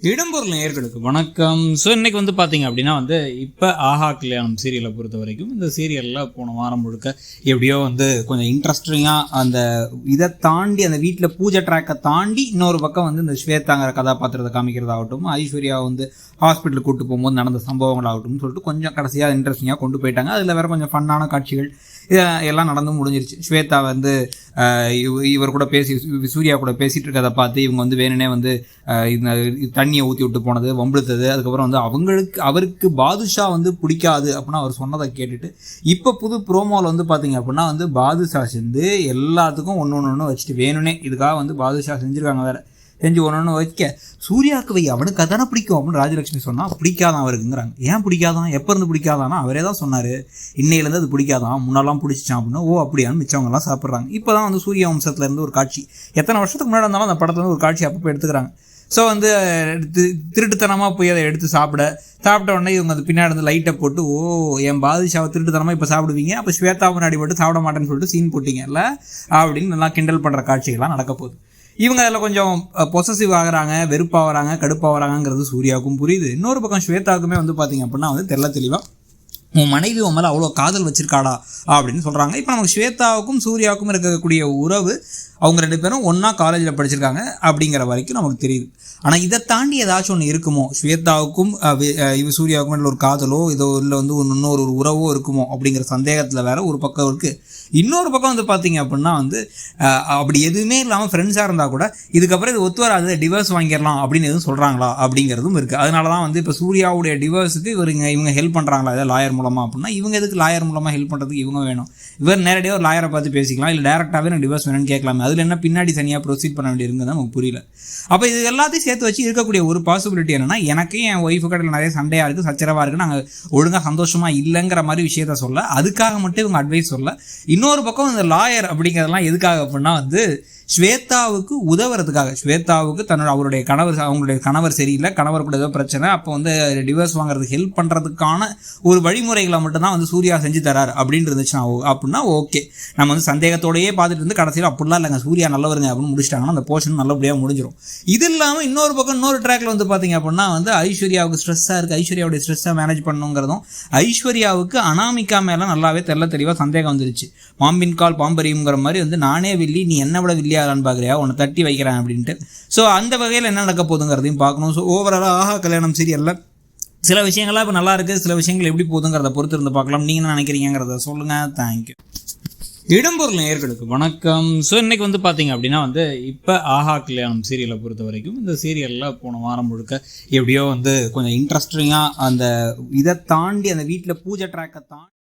இடம்பொருள் நேயர்களுக்கு வணக்கம். ஸோ இன்னைக்கு பார்த்தீங்க அப்படின்னா இப்போ ஆஹா கல்யாணம் சீரியலை பொறுத்த வரைக்கும் இந்த சீரியலில் போன வாரம் முழுக்க எப்படியோ கொஞ்சம் இன்ட்ரெஸ்டிங்காக அந்த இதை தாண்டி அந்த வீட்டில் பூஜை ட்ராக்கை தாண்டி இன்னொரு பக்கம் இந்த ஸ்வேதாங்கிற கதாபாத்திரத்தை காமிக்கிறதாகட்டும், ஐஸ்வர்யா ஹாஸ்பிட்டலுக்கு கூப்பிட்டு போகும்போது நடந்த சம்பவங்களாகட்டும் சொல்லிட்டு கொஞ்சம் கடைசியாக இன்ட்ரெஸ்டிங்காக கொண்டு போயிட்டாங்க. அதில் வேறு கொஞ்சம் ஃபன்னான காட்சிகள் எல்லாம் நடந்து முடிஞ்சிருச்சு. ஸ்வேதா இவர் கூட சூர்யா கூட பேசிகிட்டு இருக்கிறத பார்த்து இவங்க வேணுனே இந்த தண்ணியை ஊற்றி விட்டு போனது, வம்பிழுத்தது. அதுக்கப்புறம் அவருக்கு பாதுஷா பிடிக்காது அப்படின்னா அவர் சொன்னதை கேட்டுட்டு இப்போ புது ப்ரோமோவில் பார்த்தீங்க அப்படின்னா பாதுஷா செஞ்சு எல்லாத்துக்கும் ஒன்று வச்சுட்டு வேணுனே இதுக்காக பாதுஷா செஞ்சுருக்காங்க. வேறு செஞ்சு ஒன்று வைக்க சூர்யாவுக்கு வை, அவனுக்கு அதானே பிடிக்கும் அப்படின்னு ராஜலட்சுமி சொன்னால் பிடிக்காதான் அவருக்குங்கிறாங்க. ஏன் பிடிக்காதான், எப்போ இருந்து பிடிக்காதானா அவரே தான் சொன்னார் இன்னையிலேருந்து அது பிடிக்காதான், முன்னெல்லாம் பிடிச்சிச்சான் அப்படின்னா ஓ அப்படியான்னு மிச்சவங்கலாம் சாப்பிட்றாங்க. இப்போ தான் சூர்யா வம்சத்துலேருந்து ஒரு காட்சி எத்தனை வருஷத்துக்கு முன்னாடி இருந்தாலும் அந்த படத்துலேருந்து ஒரு காட்சி அப்பப்போ எடுத்துக்கிறாங்க. ஸோ திருட்டுத்தனமாக போய் அதை எடுத்து சாப்பிட்ட உடனே இவங்க பின்னாடி லைட்டை போட்டு ஓ என் பாதுஷாவை திருட்டுத்தனமாக இப்போ சாப்பிடுவீங்க, அப்போ ஸ்வேதா முன்னாடி போட்டு சாப்பிட மாட்டேன்னு சொல்லிட்டு சீன் போட்டிங்கல்ல அப்படின்னு நல்லா கிண்டல் பண்ணுற காட்சிகள்லாம் நடக்க போகுது. இவங்க அதில் கொஞ்சம் பொசசிவ் ஆகிறாங்க, வெறுப்பாகிறாங்க, கடுப்பாகிறாங்கிறது சூர்யாவுக்கும் புரியுது. இன்னொரு பக்கம் ஸ்வேதாவுக்குமே பார்த்தீங்க அப்படின்னா தெரியல தெளிவாக உன் மனைவி உன் மேலே அவ்வளோ காதல் வச்சிருக்காடா அப்படின்னு சொல்கிறாங்க. இப்போ நமக்கு ஸ்வேதாவுக்கும் சூர்யாவுக்கும் இருக்கக்கூடிய உறவு அவங்க ரெண்டு பேரும் ஒன்றா காலேஜில் படிச்சிருக்காங்க அப்படிங்கிற வரைக்கும் நமக்கு தெரியுது. ஆனால் இதை தாண்டி ஏதாச்சும் ஒன்று இருக்குமோ, ஸ்வேதாவுக்கும் சூர்யாவுக்கும் இல்லை ஒரு காதலோ இதோ இல்லை இன்னொரு உறவோ இருக்குமோ அப்படிங்கிற சந்தேகத்தில் வேற ஒரு பக்கம் இருக்குது. இன்னொரு பக்கம் பார்த்தீங்க அப்படின்னா அப்படி எதுவுமே இல்லாமல் ஃப்ரெண்ட்ஸாக இருந்தால் கூட இதுக்கப்புறம் இது ஒத்து வராது, டிவோர்ஸ் வாங்கிடலாம் அப்படின்னு எதுவும் சொல்கிறாங்களா அப்படிங்கிறதும் இருக்குது. அதனால தான் இப்போ சூர்யாவுடைய டிவோர்ஸுக்கு இவங்க ஹெல்ப் பண்ணுறாங்களா ஏதாவது லாயர் மூலமாக அப்படின்னா இவங்க எதுக்கு லாயர் மூலமாக ஹெல்ப் பண்ணுறதுக்கு இவங்க வேணும். இவர் நேரடியாக ஒரு லாயரை பார்த்து பேசிக்கலாம், இல்லை டேரெக்டாகவே நான் டிவோர்ஸ் வேணும்னு கேட்கலாமே, அதில் என்ன பின்னாடி தனியாக ப்ரொசீட் பண்ண வேண்டியிருக்குன்னு நமக்கு புரியல. அப்போ இது எல்லாத்தையும் சேர்த்து வச்சு இருக்கக்கூடிய ஒரு பாசிபிலிட்டி என்னென்னா, எனக்கு என் ஒய்ஃபு கடையில் நிறைய சண்டையாக இருக்குது, சச்சரவாக இருக்குது, நாங்கள் ஒழுங்காக சந்தோஷமாக இல்லைங்கிற மாதிரி விஷயத்த சொல்ல, அதுக்காக மட்டும் இவங்க அட்வைஸ் சொல்ல. இன்னொரு பக்கம் இந்த லாயர் அப்படிங்கிறதெல்லாம் எதுக்காக அப்படின்னா ஸ்வேதாவுக்கு உதவுறதுக்காக, ஸ்வேதாவுக்கு அவங்களுடைய கணவர் சரியில்லை, கணவர் கூட ஏதோ பிரச்சனை, அப்போ டிவோர்ஸ் வாங்குறதுக்கு ஹெல்ப் பண்ணுறதுக்கான ஒரு வழிமுறைகளை மட்டும்தான் சூர்யா செஞ்சு தரார் அப்படின்னு இருந்துச்சுன்னா அப்படின்னா ஓகே, நம்ம சந்தேகத்தோடையே பார்த்துட்டு இருந்து கடைசியில் அப்படிலாம் இல்லைங்க சூர்யா நல்லவருங்க அப்படின்னு முடிச்சிட்டாங்கன்னா அந்த போர்ஷன் நல்லபடியாக முடிஞ்சிடும். இது இல்லாமல் இன்னொரு பக்கம் இன்னொரு ட்ராக்ல பார்த்தீங்க அப்படின்னா ஐஸ்வர்யாவுக்கு ஸ்ட்ரெஸ்ஸாக இருக்குது, ஐஸ்வர்யாவுடைய ஸ்ட்ரெஸ்ஸாக மேனேஜ் பண்ணணுங்கிறதும், ஐஸ்வர்யாவுக்கு அனாமிகா மேலே நல்லாவே தெளிவாக சந்தேகம் வந்துருச்சு. பாம்பின் கால் பாம்பரியுங்கிற மாதிரி நானே வில்லி, நீ என்ன விட வில்லியா பார்க்குறியா, உன்னை தட்டி வைக்கிறேன் அப்படின்ட்டு. ஸோ அந்த வகையில் என்ன நடக்க போகுதுங்கிறதையும் பார்க்கணும். ஸோ ஓவராலாக ஆஹா கல்யாணம் சீரியலில் சில விஷயங்கள்லாம் இப்போ நல்லா இருக்குது, சில விஷயங்கள் எப்படி போகுதுங்கிறத பொறுத்து இருந்து பார்க்கலாம். நீங்கள் என்ன நினைக்கிறீங்கிறத சொல்லுங்கள். தேங்க்யூ. இடம்பொருள் நேயர்களுக்கு வணக்கம். ஸோ இன்னைக்கு பார்த்தீங்க அப்படின்னா இப்போ ஆஹா கல்யாணம் சீரியலை பொறுத்த வரைக்கும் இந்த சீரியலில் போன வாரம் முழுக்க எப்படியோ கொஞ்சம் இன்ட்ரெஸ்டிங்காக அந்த இதை தாண்டி அந்த வீட்டில் பூஜை ட்ராக்கை தாண்டி